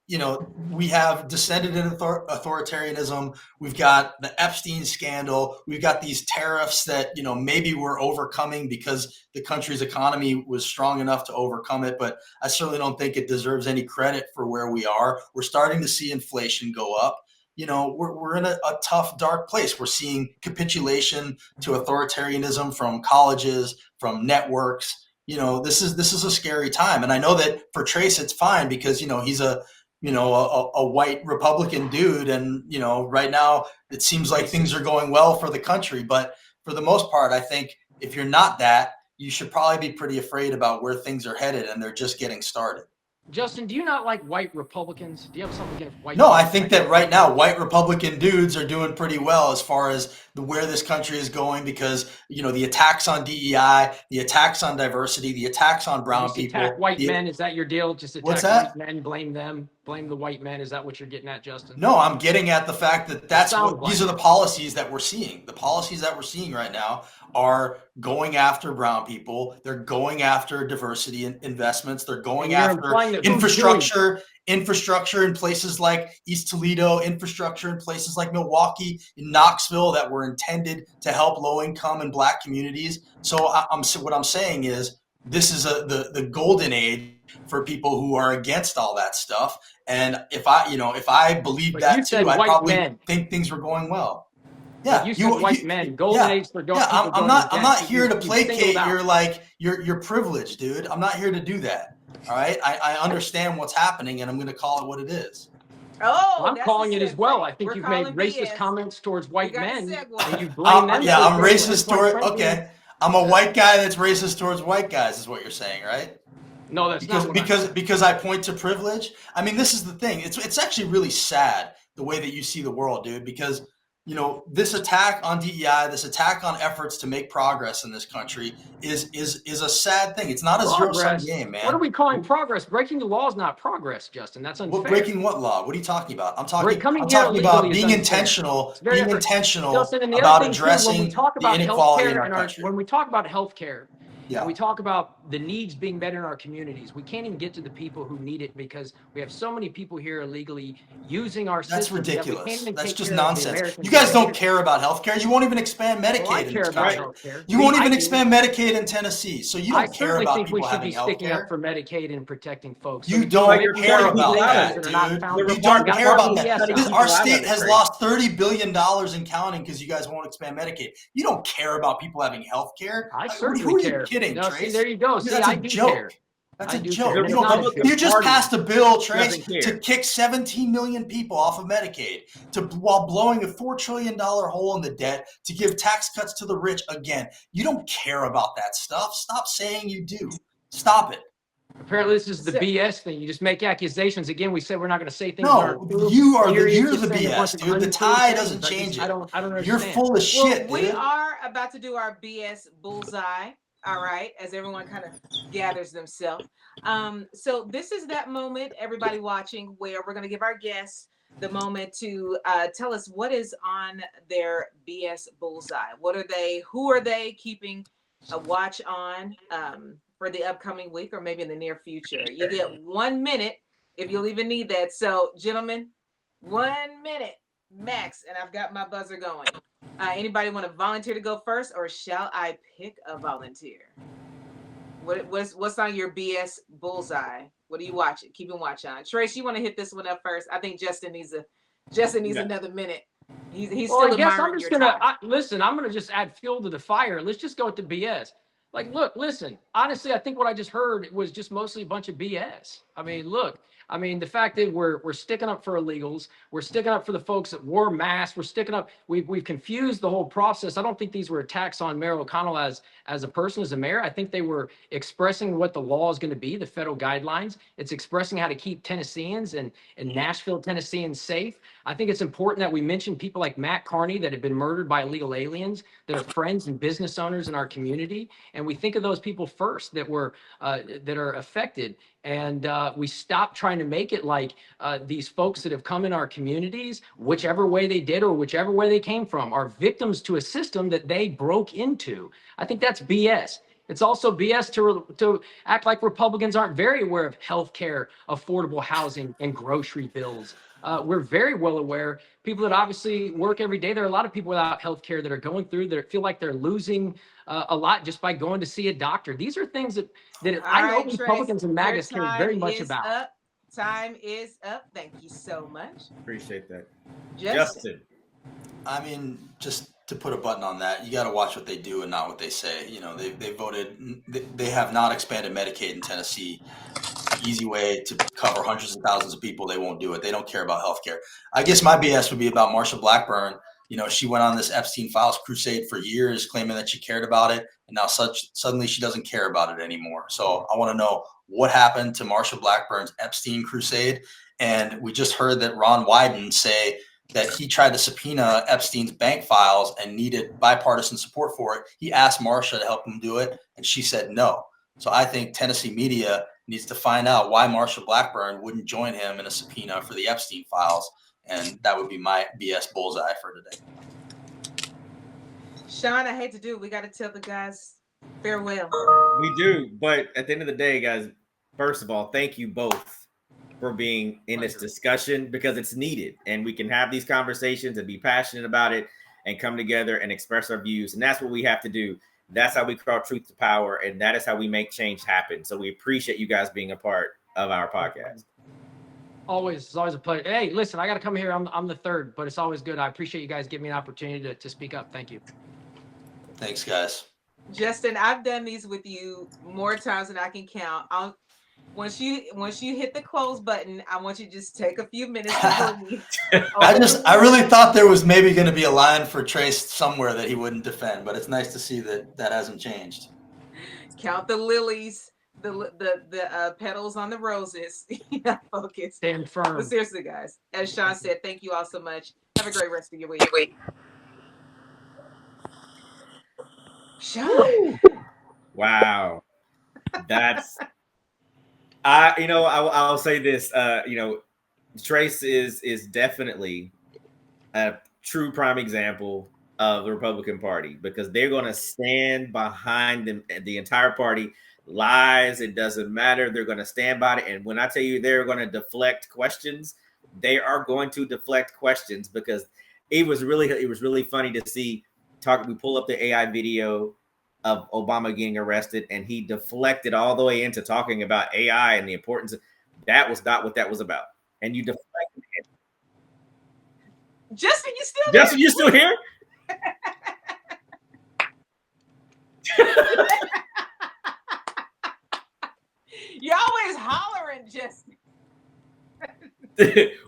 You know, we have descended in authoritarianism. We've got the Epstein scandal. We've got these tariffs that, you know, maybe we're overcoming because the country's economy was strong enough to overcome it. But I certainly don't think it deserves any credit for where we are. We're starting to see inflation go up. You know, we're in a tough, dark place. We're seeing capitulation to authoritarianism from colleges, from networks. You know, this is a scary time. And I know that for Trace, it's fine because, you know, he's a white Republican dude. And, you know, right now it seems like things are going well for the country. But for the most part, I think if you're not that, you should probably be pretty afraid about where things are headed, and they're just getting started. Justin, do you not like white Republicans? Do you have something against white? No, I think that right now white Republican dudes are doing pretty well as far as where this country is going, because, you know, the attacks on DEI, the attacks on diversity, the attacks on brown people. Attack white men, is that your deal? Just attack white men, blame them, blame the white men. Is that what you're getting at, Justin? No, I'm getting at the fact that these are the policies that we're seeing. The policies that we're seeing right now are going after brown people. They're going after diversity investments. They're going after infrastructure in places like East Toledo, infrastructure in places like Milwaukee, in Knoxville, that were intended to help low-income and Black communities. So what I'm saying is this is the golden age for people who are against all that stuff. And if I believed that too, I probably think things were going well. Yeah, you said white men. Golden age for people. I'm not here to placate your privilege, dude. I'm not here to do that. All right, I understand what's happening, and I'm going to call it what it is. Oh, I'm calling it as well. I think you've made racist comments towards white men, and you blame them. Yeah, I'm racist towards. Okay, I'm a white guy that's racist towards white guys, is what you're saying, right? No, that's not because I point to privilege. I mean, this is the thing. It's actually really sad the way that you see the world, dude. Because, you know, this attack on DEI, this attack on efforts to make progress in this country is a sad thing. It's not a zero-sum game, man. What are we calling progress? Breaking the law is not progress, Justin. That's unfair. Breaking what law? What are you talking about? I'm talking about being intentional, Justin, about addressing the inequality in our country. When we talk about healthcare, and we talk about the needs being met in our communities, we can't even get to the people who need it because we have so many people here illegally using our system. That's ridiculous. That's just nonsense. You guys don't care about healthcare. You won't even expand Medicaid in this country. You won't even expand Medicaid in Tennessee. So you don't care about people having healthcare. I certainly think we should be sticking up for Medicaid and protecting folks. You don't care about that, dude. You don't care about that. Our state has lost $30 billion and counting because you guys won't expand Medicaid. You don't care about people having healthcare. I certainly care. Kidding, no, Trace. See, there you go. See, that's a joke. Care. That's a joke. You just passed a bill, Trace, to kick 17 million people off of Medicaid while blowing a $4 trillion hole in the debt to give tax cuts to the rich again. You don't care about that stuff. Stop saying you do. Stop it. Apparently, this is the BS thing. You just make accusations. Again, we said we're not going to say things. No, you're the BS, dude. The tie doesn't change it. I don't understand. You're full of shit, dude. We are about to do our BS bullseye. All right, as everyone kind of gathers themselves. So this is that moment, everybody watching, where we're going to give our guests the moment to tell us what is on their BS bullseye. What are they? Who are they keeping a watch on for the upcoming week or maybe in the near future? You get 1 minute if you'll even need that. So, gentlemen, 1 minute max, and I've got my buzzer going. Anybody want to volunteer to go first, or shall I pick a volunteer? What's on your BS bullseye? What are you watching? Keeping watch on. Trace, you want to hit this one up first? I think Justin needs another minute. He's still. I guess I'm just gonna listen. I'm gonna just add fuel to the fire. Let's just go with the BS. Like, look, listen. Honestly, I think what I just heard was just mostly a bunch of BS. I mean, look, I mean, the fact that we're sticking up for illegals, we're sticking up for the folks that wore masks, we're sticking up. We've confused the whole process. I don't think these were attacks on Mayor O'Connell as a person, as a mayor. I think they were expressing what the law is going to be, the federal guidelines. It's expressing how to keep Tennesseans and Nashville, Tennesseans safe. I think it's important that we mention people like Matt Carney that have been murdered by illegal aliens, that are friends and business owners in our community, and we think of those people first that were that are affected. And we stop trying to make it like these folks that have come in our communities, whichever way they did or whichever way they came from, are victims to a system that they broke into. I think that's BS. It's also BS to act like Republicans aren't very aware of health care, affordable housing, and grocery bills. We're very well aware. People that obviously work every day, there are a lot of people without health care that are going through that feel like they're losing a lot just by going to see a doctor. These are things that I know Republicans and MAGAs care very much about. Up. Time is up. Thank you so much. Appreciate that. Justin. I mean, just to put a button on that, you got to watch what they do and not what they say. You know, they voted, they have not expanded Medicaid in Tennessee. Easy way to cover hundreds of thousands of people. They won't do it. They don't care about healthcare. I guess my BS would be about Marsha Blackburn. You know, she went on this Epstein Files crusade for years, claiming that she cared about it, and now suddenly she doesn't care about it anymore. So I want to know what happened to Marsha Blackburn's Epstein crusade. And we just heard that Ron Wyden say that he tried to subpoena Epstein's bank files and needed bipartisan support for it. He asked Marsha to help him do it, and she said no. So I think Tennessee media needs to find out why Marsha Blackburn wouldn't join him in a subpoena for the Epstein files. And that would be my BS bullseye for today. Sean, I hate to do it. We got to tell the guys farewell. We do. But at the end of the day, guys, first of all, thank you both for being in this discussion, because it's needed. And we can have these conversations and be passionate about it and come together and express our views. And that's what we have to do. That's how we call truth to power. And that is how we make change happen. So we appreciate you guys being a part of our podcast. Always, it's always a pleasure. Hey, listen, I got to come here. I'm the third, but it's always good. I appreciate you guys giving me an opportunity to speak up. Thank you. Thanks, guys. Justin, I've done these with you more times than I can count. Once you hit the close button, I want you to just take a few minutes to breathe. I really thought there was maybe going to be a line for Trace somewhere that he wouldn't defend, but it's nice to see that hasn't changed. Count the lilies. The petals on the roses. Focus. Stand firm. But seriously, guys, as Sean said, thank you all so much. Have a great rest of your week. Sean. Wow. That's I'll say this. Trace is definitely a true prime example of the Republican Party, because they're going to stand behind them, the entire party. Lies, it doesn't matter. They're going to stand by it. And when I tell you they're going to deflect questions, they are going to deflect questions, because it was really funny to see. We pull up the AI video of Obama getting arrested, and he deflected all the way into talking about AI and the importance of that. Was not what that was about. And you deflected it. Justin, you still here? You're always hollering, Justin.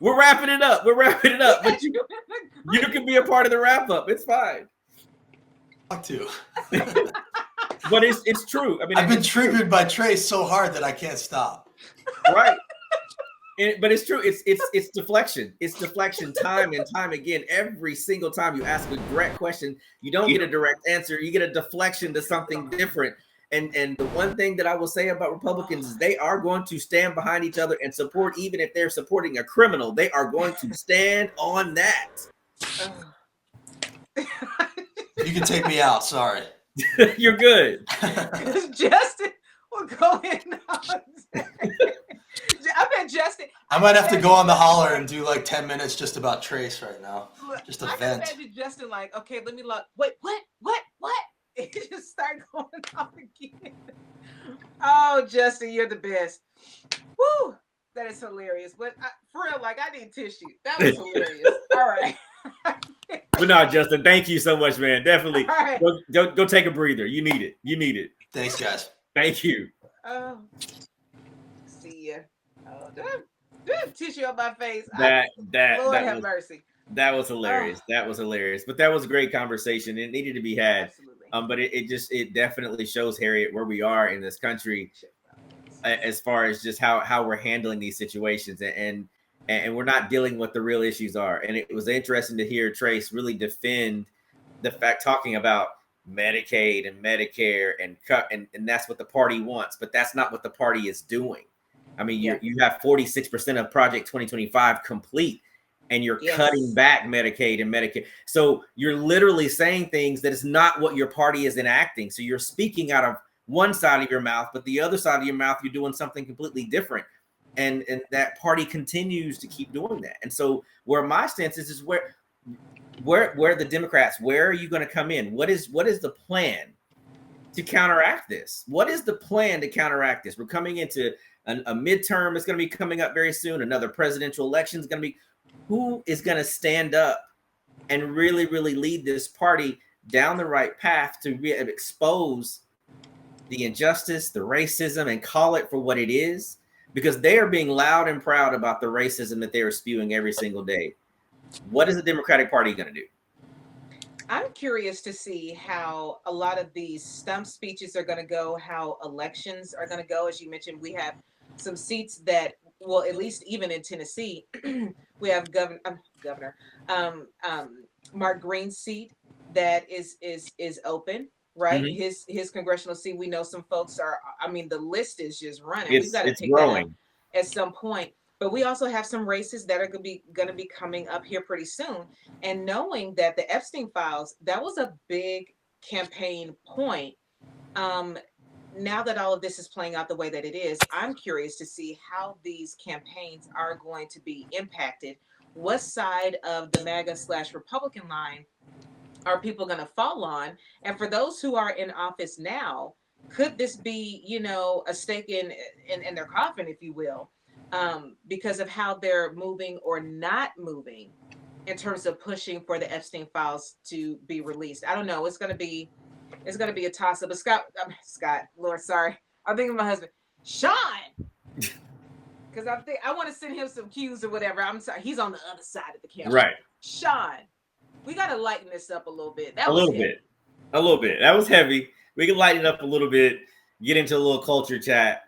We're wrapping it up. But you can be a part of the wrap up. It's fine. Talk to. But it's true. I mean, I've been triggered by Trace so hard that I can't stop. Right. But it's true. It's deflection. It's deflection time and time again. Every single time you ask a direct question, you don't get a direct answer. You get a deflection to something different. And the one thing that I will say about Republicans is they are going to stand behind each other and support, even if they're supporting a criminal, they are going to stand on that. You can take me out. Sorry. You're good. Justin will go in. I bet Justin. I might have to go on the Holler and do like 10 minutes just about Trace right now. Just a vent. I imagine Justin like, okay, let me look. Wait, what? It just start going off again. Oh, Justin, you're the best. Woo, that is hilarious. But for real, like, I need tissue. That was hilarious. All right. But no, Justin, thank you so much, man. Definitely. All right. Go take a breather. You need it. Thanks, guys. Thank you. Oh, see ya. Oh, do tissue on my face. Lord That have was mercy. that was Oh, hilarious. That was hilarious. But that was a great conversation. It needed to be had. absolutely. But it definitely shows, Harriet, where we are in this country as far as just how we're handling these situations, and we're not dealing with the real issues are. And it was interesting to hear Trace really defend the fact, talking about Medicaid and Medicare and cut, and that's what the party wants, but that's not what the party is doing. I mean, Yeah. you have 46% of Project 2025 complete, and you're cutting Yes. back Medicaid and Medicare. So you're literally saying things that is not what your party is enacting. So you're speaking out of one side of your mouth, but the other side of your mouth, you're doing something completely different. And that party continues to keep doing that. And so where my stance is where the Democrats, where are you going to come in? What is the plan to counteract this? What is the plan to counteract this? We're coming into a midterm. It's going to be coming up very soon. Another presidential election is going to be. Who is going to stand up and really, really lead this party down the right path to expose the injustice, the racism, and call it for what it is? Because they are being loud and proud about the racism that they are spewing every single day. What is the Democratic Party going to do? I'm curious to see how a lot of these stump speeches are going to go, how elections are going to go. As you mentioned, we have some seats that, well, at least even in Tennessee, we have Governor Mark Green's seat that is open, right? Mm-hmm. His congressional seat. We know some folks are. I mean, the list is just running. We've got to It's pick that up growing. at some point. But we also have some races that are going to be coming up here pretty soon. And knowing that the Epstein files, that was a big campaign point. Now that all of this is playing out the way that it is, I'm curious to see how these campaigns are going to be impacted. What side of the MAGA/Republican line are people going to fall on? And for those who are in office now, could this be, a stake in their coffin, if you will, because of how they're moving or not moving in terms of pushing for the Epstein files to be released? I don't know. It's gonna be a toss up. But Scott, Lord, sorry, I'm thinking of my husband, Sean, because I want to send him some cues or whatever. I'm sorry, he's on the other side of the camera. Right. Sean, we got to lighten this up a little bit. That A was little heavy. bit. A little bit. That was heavy. We can lighten it up a little bit, get into a little culture chat.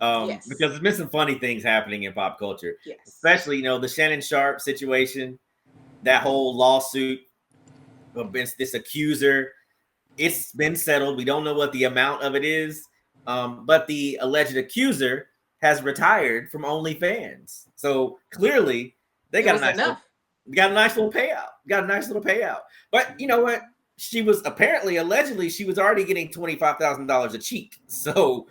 Yes. Because there's been some funny things happening in pop culture. Yes. Especially, the Shannon Sharp situation, that whole lawsuit against this accuser. It's been settled. We don't know what the amount of it is. But the alleged accuser has retired from OnlyFans. So clearly they got a nice little payout. But you know what? She was allegedly, she was already getting $25,000 a cheek. So,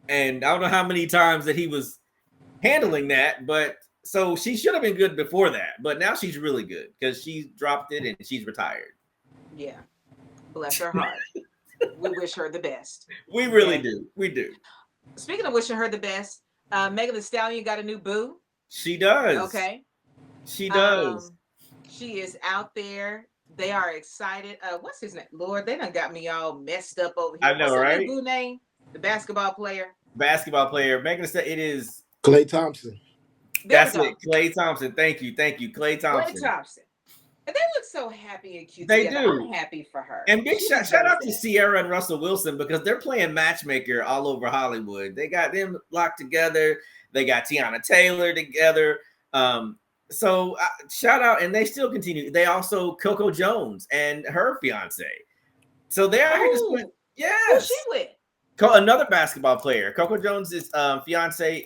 and I don't know how many times that he was handling that, but so she should have been good before that. But now she's really good because she dropped it and she's retired. Yeah. Bless her heart. We wish her the best. We really do. We do. Speaking of wishing her the best, Megan Thee Stallion got a new boo. She does. Okay. She does. She is out there. They are excited. What's his name? Lord, they done got me all messed up over here. I know, What's right? What's boo name? The basketball player. Megan Thee Stallion. It is Klay Thompson. That's it. Klay Thompson. Thank you. Klay Thompson. Klay Thompson. And they look so happy and cute They together. do. I'm happy for her. And big shout out to Sierra and Russell Wilson because they're playing matchmaker all over Hollywood. They got them locked together. They got Tiana Taylor together. So shout out, and they still continue. They also Coco Jones and her fiance. So they're out here just playing. Yes. Who's she with? Another basketball player. Coco Jones' fiance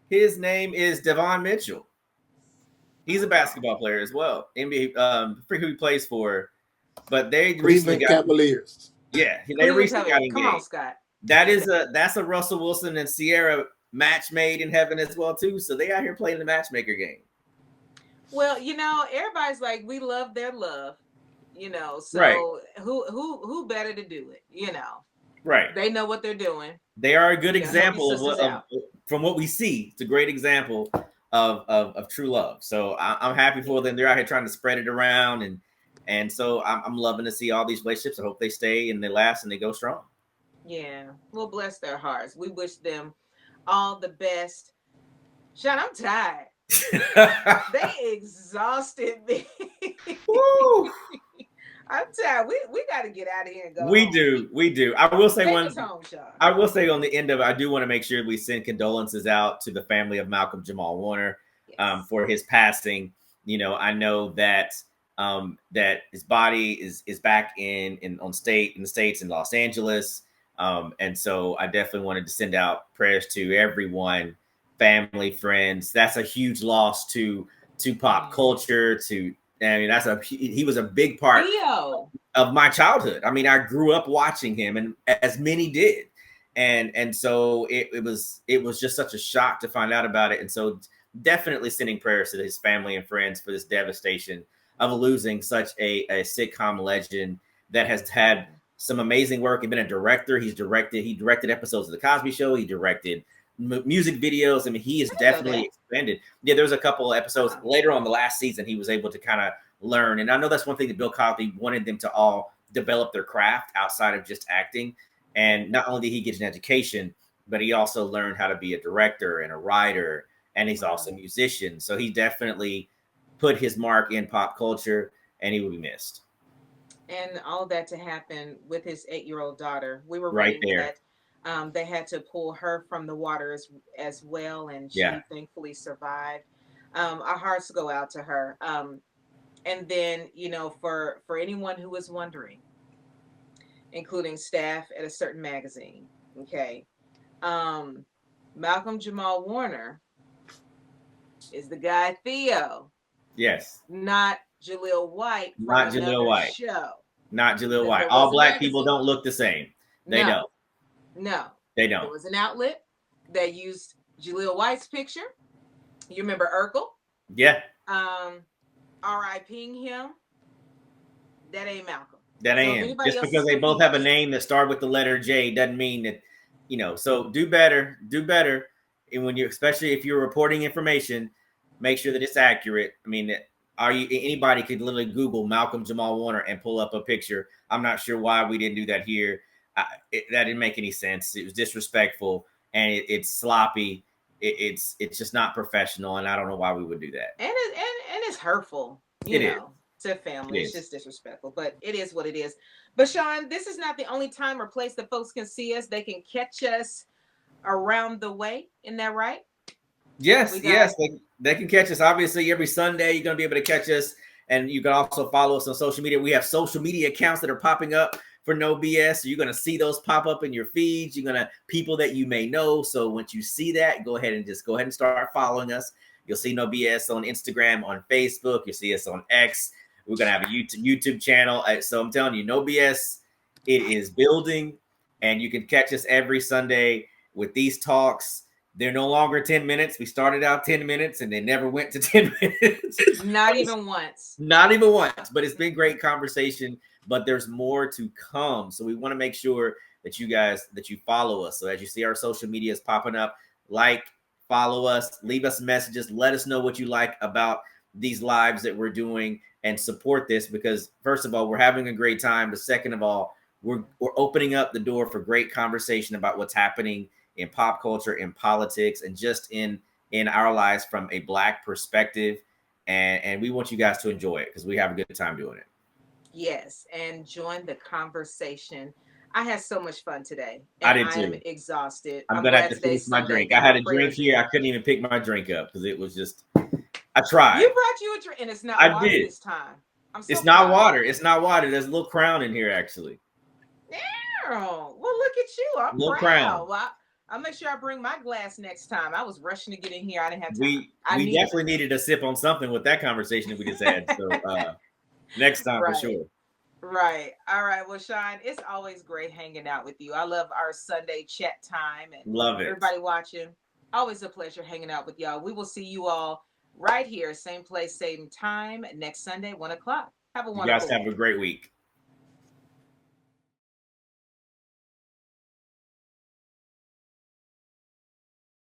his name is Devon Mitchell. He's a basketball player as well. NBA, I forget who he plays for, but they recently got Cavaliers. Yeah, they recently got engaged. Come on, Scott. That's a Russell Wilson and Sierra match made in heaven as well too. So they out here playing the matchmaker game. Well, everybody's like, we love their love, So right. who better to do it, Right. They know what they're doing. They are a good example of from what we see. It's a great example of true love. So I'm happy for them. They're out here trying to spread it around, and so I'm loving to see all these relationships. I hope they stay and they last and they go strong. Yeah, well, bless their hearts. We wish them all the best. Sean, I'm tired. They exhausted me. Woo. I'm tired. We got to get out of here and go We home. do. We do. I will say Take one. us home, Sean. I will say on the end of it, I do want to make sure we send condolences out to the family of Malcolm Jamal Warner Yes. for his passing. You know, I know that that his body is back in on state in the States in Los Angeles. And so I definitely wanted to send out prayers to everyone, family, friends. That's a huge loss to pop culture. I mean, he was a big part Theo. of my childhood. I mean, I grew up watching him, and as many did, and so it was just such a shock to find out about it. And so definitely sending prayers to his family and friends for this devastation of losing such a sitcom legend that has had some amazing work. He's been a director. He directed episodes of The Cosby Show. He directed music videos. I mean, he is definitely expanded. Yeah, there's a couple of episodes later on the last season. He was able to kind of learn. And I know that's one thing that Bill Cosby wanted them to all develop their craft outside of just acting. And not only did he get an education, but he also learned how to be a director and a writer. And he's also a musician. So he definitely put his mark in pop culture, and he will be missed. And all that to happen with his 8-year-old daughter. We were Right reading there. that they had to pull her from the water as well, and she thankfully survived. Our hearts go out to her. And then, you know, for anyone who is wondering, including staff at a certain magazine, okay, Malcolm Jamal Warner is the guy Theo. Yes. Not Jaleel White from Not Jaleel White. show. Not Jaleel White. All black people don't look the same. They don't. No. They don't. There was an outlet that used Jaleel White's picture. You remember Urkel? Yeah. R.I.P.ing him. That ain't Malcolm. That ain't him. Just because they both have a name that start with the letter J doesn't mean that, you know. So do better. Do better. And when you, especially if you're reporting information, make sure that it's accurate. I mean, anybody could literally Google Malcolm Jamal Warner and pull up a picture. I'm not sure why we didn't do that here. That didn't make any sense. It was disrespectful, and it's sloppy. It's just not professional, and I don't know why we would do that. And it's hurtful. You know, to family. It's just disrespectful, but it is what it is. But Sean, this is not the only time or place that folks can see us. They can catch us around the way. Isn't that right? Yes, yes. They can catch us. Obviously, every Sunday you're going to be able to catch us. And you can also follow us on social media. We have social media accounts that are popping up for No BS. So you're going to see those pop up in your feeds. You're going to people that you may know. So once you see that, go ahead and start following us. You'll see No BS on Instagram, on Facebook. You'll see us on X. We're going to have a YouTube channel. So I'm telling you, No BS, it is building. And you can catch us every Sunday with these talks. They're no longer 10 minutes. We started out 10 minutes and they never went to 10 minutes. Not even once. Not even once. But it's been great conversation. But there's more to come. So we want to make sure that you follow us. So as you see our social media is popping up, follow us, leave us messages, let us know what you like about these lives that we're doing and support this, because first of all, we're having a great time. But second of all, we're opening up the door for great conversation about what's happening in pop culture, in politics, and just in our lives from a Black perspective. And we want you guys to enjoy it because we have a good time doing it. Yes, and join the conversation. I had so much fun today. I did too. I am exhausted. I'm gonna have to finish my drink. I had a drink here. I couldn't even pick my drink up because it was just. I tried. You brought you a drink, and it's not water this time. It's not water. It's not water. There's a little Crown in here, actually. Well, look at you. I'm little proud. Crown. I'll make sure I bring my glass next time. I was rushing to get in here. I didn't have time. We definitely needed a sip on something with that conversation that we just had. So next time for sure. Right. All right. Well, Sean, it's always great hanging out with you. I love our Sunday chat time and love it. Everybody watching. Always a pleasure hanging out with y'all. We will see you all right here, same place, same time next Sunday, 1:00. Have a wonderful You guys have a great week.